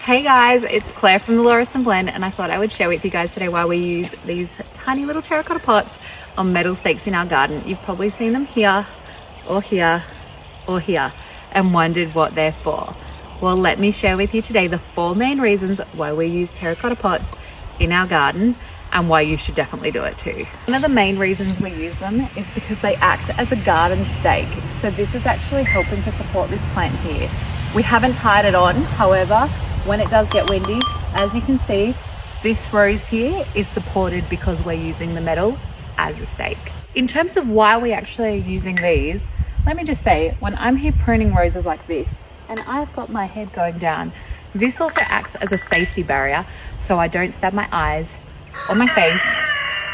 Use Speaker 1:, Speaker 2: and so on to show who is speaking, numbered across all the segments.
Speaker 1: Hey guys, it's Claire from the Lauriston Blend, and I thought I would share with you guys today why we use these tiny little terracotta pots on metal stakes in our garden. You've probably seen them here or here or here and wondered what they're for. Well, let me share with you today the 4 main reasons why we use terracotta pots in our garden and why you should definitely do it too. One of the main reasons we use them is because they act as a garden stake. So this is actually helping to support this plant here. We haven't tied it on, however, when it does get windy, as you can see, this rose here is supported because we're using the metal as a stake. In terms of why we actually are using these, let me just say, when I'm here pruning roses like this, and I've got my head going down, this also acts as a safety barrier, so I don't stab my eyes or my face,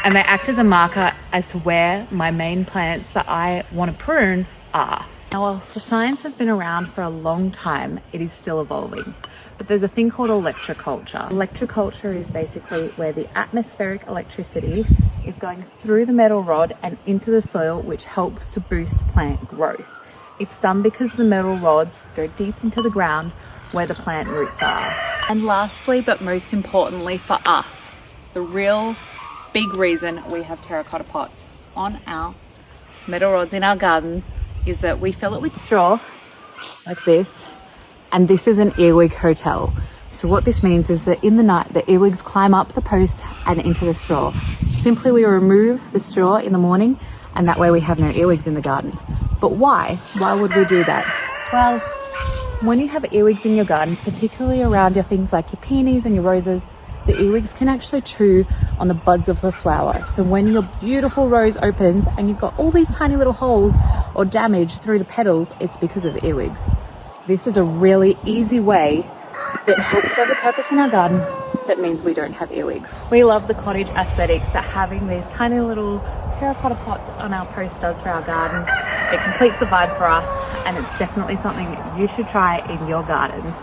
Speaker 1: and they act as a marker as to where my main plants that I want to prune are. Now, whilst the science has been around for a long time, it is still evolving. But there's a thing called electroculture. Electroculture is basically where the atmospheric electricity is going through the metal rod and into the soil, which helps to boost plant growth. It's done because the metal rods go deep into the ground where the plant roots are. And lastly, but most importantly for us, the real big reason we have terracotta pots on our metal rods in our garden is that we fill it with straw like this, and this is an earwig hotel. So what this means is that in the night the earwigs climb up the post and into the straw. Simply we remove the straw in the morning, and that way we have no earwigs in the garden. But why would we do that? Well, when you have earwigs in your garden, particularly around your things like your peonies and your roses, the earwigs can actually chew on the buds of the flower. So when your beautiful rose opens and you've got all these tiny little holes or damage through the petals, it's because of earwigs. This is a really easy way that helps serve a purpose in our garden that means we don't have earwigs. We love the cottage aesthetic that having these tiny little terracotta pots on our post does for our garden. It completes the vibe for us, and it's definitely something you should try in your gardens.